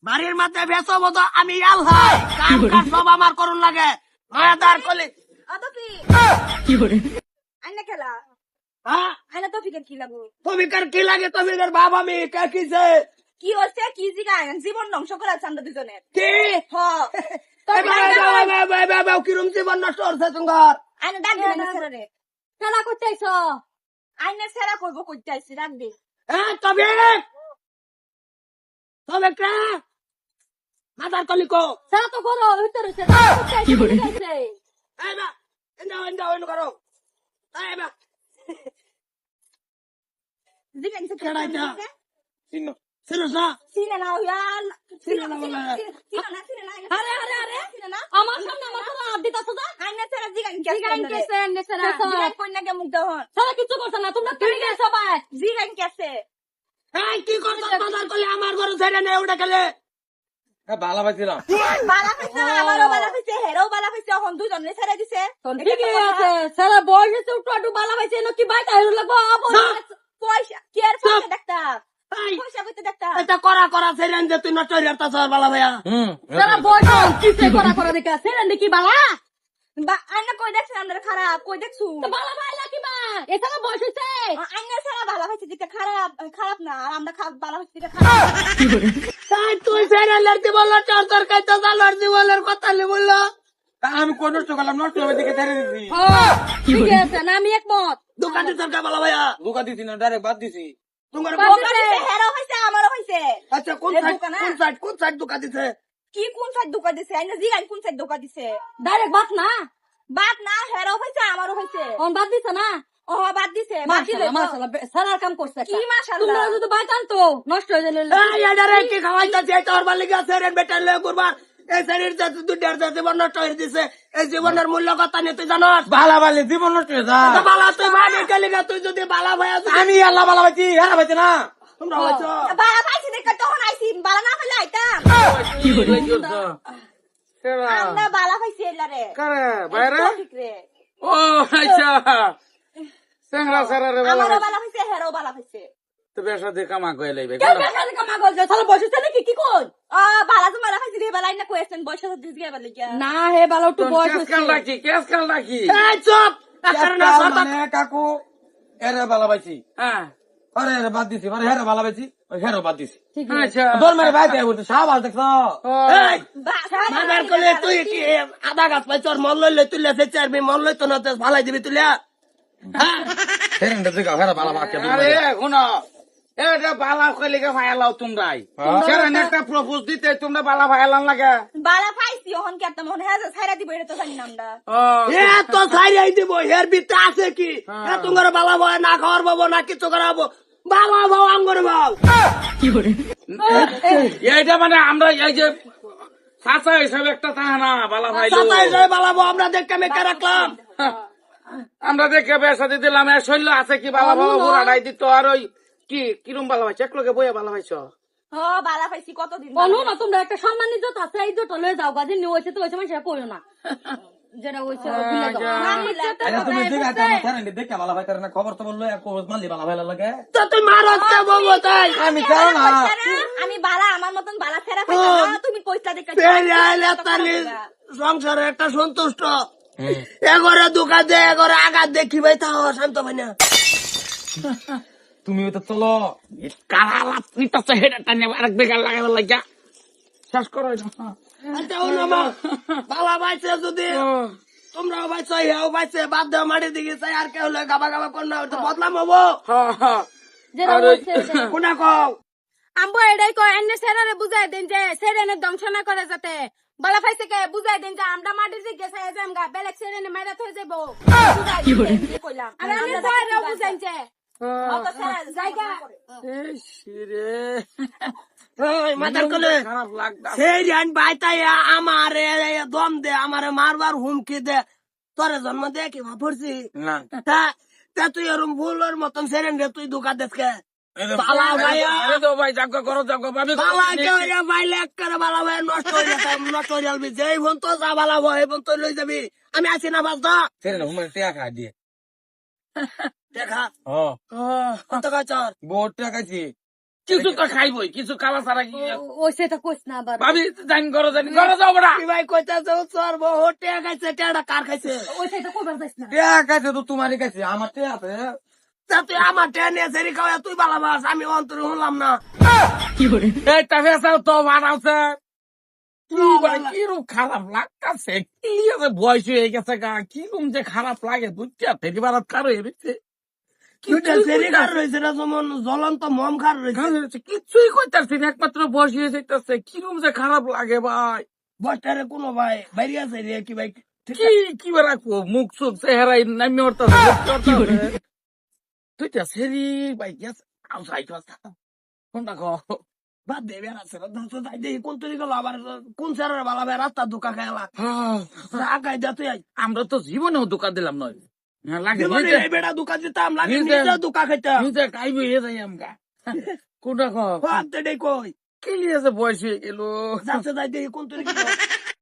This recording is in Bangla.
বাড়ির মধ্যে বেসো বতো আমি আল্লাহ কাম কাজ সব আমার করুন লাগে মায়াদার কলি আইনা খেলা হ্যাঁ আইনা তফিকের কি লাগবো তুমি কার কি লাগে তুমি বাবা আমি কে কিছে কি হচ্ছে কি জিগা জীবন ধ্বংস করে আছে আমরা দুজনের কি হ কিরম জীবন নষ্ট হচ্ছে তোমার আইনা ডাক দিন ছেড়ে রে খেলা করতেছ আইনা ছেড়া করবো করতে আইছি ডাক দে হ্যাঁ তবে তবে কে মাদার কলি কো খেলা তো করো ভিতরে কি করে এই বা ইন্দা করো এই বা জিগা নিছে কেডা এটা সিরসা সিনে না ইয়াল সিনে না বলে সিনে না আরে আরে আরে সিনে না আমার সামনে আমার সামনে হাত দিতাছ না আইনা ছেড়া জিগা জিগা নিছে নিছে জিগা কই না কে মুখ দহন খেলা কিছু করছ না তোমরা তুমি গেছো ভাই জিগা নিছে এই কি করছ মাদার কলি আমার ঘরে ছেড়ে নে ওটা খেলে ভালো পাইছিলাম বালা কইছে আমারও বালা কইছে হেরও বালা কইছে এখন দুজনে ছেড়ে দিছে ঠিকই আছে খেলা বয়স হচ্ছে একটু একটু বালা পাইছে কি বাইটা হইলো লাগবো পয়সা কি আর পয়সা দেখতা এই পয়সা কইতে দেখতা এটা করা ছেড়ে যে তুই নষ্ট হয়ে যাচ্ছ বালা ভাইয়া খেলা বয়স কিসে করা দেখা সেরেন দেখি বালা আইনা কই দেখছ আমরা খারাপ কই দেখছু তো বালা পাইলা কি বা এখানে বয়স হচ্ছে আইনা ছাড়া ভালো হয়েছে দিতে খারাপ খারাপ না আর আমরা ভালো হয়েছে দিতে খারাপ তাই তুই ছেড়ে লড়তে বললো চর খাইতো তা লড়তে বলার কথা বললো আমি কোন নষ্ট করলাম নষ্ট হবে দিকে ছেড়ে দিছি ঠিক আছে না আমি একমত দোকানে সরকার বালা ভাইয়া দুকা দিছি না ডাইরেক্ট বাদ দিছি তোমার হেরও হয়েছে আমারও হয়েছে আচ্ছা কোন সাইড দোকান দিছে কি কোন সাইড দোকান দিছে আইনা জিগাই কোন সাইড দোকান দিছে ডাইরেক্ট বাত না বাদ না হেরও হয়েছে আমারও হয়েছে অন বাদ দিছ না ও বাদ দিছে বাদ দিলে মাশাআল্লাহ মাশাআল্লাহ সারার কাম করছে কি মাশাআল্লাহ তোমরা যদি বাইতান তো নষ্ট হয়ে যাবে এই এডারে কি খাওয়াইতাছে এটা ওর বালিকে ছেড়ে বেটার লয়ে করবা এই শরীর যে দুটার যে জীবন নষ্ট হয়ে দিছে এই জীবনের মূল্য কথা নিয়ে তুই জানাস বালা বালি জীবন নষ্ট হয়ে যা বালা তুই ভাবি গেলিগা তুই যদি বালা ভাইয়া আমি আল্লাহ বালা পাইছি হেরা পাইছি না তোমরা হইছো বালা পাইছি দেখে তখন আইছি বালা না ফেলে আইতাম আমরা বালা পাইছি এলারে কারে বাইরে ঠিক রে ও আচ্ছা সেংরা সারা রে বালা আমারও বালা পাইছে হেরও বালা পাইছে তো বেশা দেখা মা কই লাইবে কেন বেকার কামা করছে তাহলে বয়স হচ্ছে নাকি কি কই বালা তো মারা পাইছি রে বালা না কইছেন বয়স দিস গে বালা গিয়া না হে ভালো একটু বয়স কেস কাল রাখি এই চুপ মানে কাকু এরে বালা পাইছি হ্যাঁ আরে এরে বাদ দিছি মানে হেরা বালা পাইছি ওই হেরা বাদ দিছি আচ্ছা তোর মারে বাইতে বলতে সাবাস দেখছ এই মাদার কলে তুই কি আধা গাছ পাইছ আর মন লইলে তুই লেছে চারবি মন লইতো না তো ভালাই দিবি তুই হেরেন্ডা দেখা হেরা বালা বাকি আরে শুনো এটা বালা কইলে কে ফায়ালাও তোমরাই সেরেন একটা প্রপোজ দিতে তোমরা বালা ফায়ালান লাগে বালা পাইছি ওহন কি একটা মনে হয় ছাইরা দিব এটা তো জানি না আমরা এ তো ছাইরাই দিব এর ভিতরে আছে কি এ তোমার বালা ভয় না খাওয়ার বাবু না কিছু করাবো বালা বাবু আঙ্গুর বাবু এইটা মানে আমরা এই যে চাচা হিসাবে একটা তা না বালা ভাই সাতাই যায় বালা বাবু আমরা দেখে মেকে রাখলাম আমরা দেখে বেসাদি দিলাম এর শৈল্য আছে কি বালা বাবা বুড়াটাই দিত আর ওই কি কিরম বালা ভাইছ এক লোকে বইয়া বালা ভাইছ বালা পাইছি কতদিন বলো না তোমরা একটা সম্মান ইজ্জত আছে এই ইজ্জত লয়ে যাও গাজি নিয়ে হয়েছে তো হয়েছে মানে সেটা কইও না যেটা হয়েছে ভুলে যাও দেখে বালা ভাই তার খবর তো বললো মানলি বালা ভাই লাগে তো তুই মারো বাবু তাই আমি কেন না আমি বালা আমার মতন বালা ছেড়া পাইতাম না তুমি কইতা দেখে সংসারে একটা সন্তুষ্ট এগরে দোকান দে এগরে আঘাত দেখি ভাই তাও শান্ত ভাই না তুমি তো চলো কালা পিটাচ্ছে হেডাটা নেব আরেক বেকার লাগাবার লাগিয়া শেষ করো আচ্ছা ওনামা বালা বাইছে যদি তোমরাও বাইছো হেও বাইছে বাদ দেওয়া মাটির দিকে চাই আর কেউ গাবা গাবা কর না ওটা বদলাম হবো যেটা হয়েছে কোনা কও আম্বো এটাই কয় এনে সেরারে বুঝাই দেন যে সেরেনে ধ্বংস না করে যাতে বালা পাইছে কে বুঝাই দেন যে আমরা মাটির দিকে চাই যাম গা বেলেগ সেরেনে মাইরা থই যাবো কি করে কইলাম আর আমি কইরা বুঝাই যে অত সেরা জায়গা মাথার কোলে খারাপ লাগতা সেই আইন বাইতাই আমারে দম দে আমারে মারবার হুমকি দে তোরে জন্ম দে কি ভাবছি না তা তুই এরম ভুলের মতন সেরেন রে তুই দোকান দেখে বালা ভাইয়া আরে তো ভাই যাগ করো যাগ আমি বালা কে বাইলে এক করে বালা ভাই নষ্ট হয়ে যাবে নষ্ট হয়ে যাবি যেই বোন তো যা বালা ভাই বোন তুই লই যাবি আমি আছি না বাস দা সেরে না হুমার টিয়া খা দিয়ে দেখা ও কত কাচার বহুত টাকা খাইছি কিছু তো খাইবই, কিছু খাওয়া ছাড়া কি ওই সেটা কইস না আবার ভাবি জানি ঘরে যাও বড়া। কি ভাই কইতাছে চোর বউ টেয়া খাইছে, টেয়াটা কার খাইছে? ওই সেটা কইবার যাইস না টিয়া খাইছে তো তোমারই খাইছে, আমার টিয়া আছে। তা তুই আমার টেয়া নিয়ে সেরি খাওয়া তুই বালাবাস, আমি অন্তরে হলাম না। এই টাকা তো বানাচ্ছে কিরম খারাপ লাগতেছে, কি আছে বয়স হয়ে গেছে গা, কিরম যে খারাপ লাগে বুঝতে ফেরি বারাত কারো এসেছে দুইটা সেরি কার রয়েছে না, যেমন জ্বলন্ত মম খার রয়েছে। কিছুই কইতাছি না, একমাত্র বয়স হয়ে যেতেছে, কিরম যে খারাপ লাগে ভাই। বস্তারে কোনো ভাই বাইরে আছে রে কি ভাই? কি রাখবো মুখ চোখ চেহারা নামি তুইটা সেরি ভাই গেছে কোনটা কো বাদ দে বেড়াচ্ছে কোন তৈরি গেল আবার কোন স্যারের বালা ভাই রাস্তার দোকা খেলা আগাই যাতে আমরা তো জীবনেও দোকান দিলাম নয় লাগে বেড়া দোকা দিতাম লাগে নিজে- নিজে দোকা খাইতাম। নিজে খাইব হয়ে যাই আমগা কোনটা কো বাদ দে কই কি আছে বয়স হয়ে গেল যাচ্ছে যাই দেখি কোন তৈরি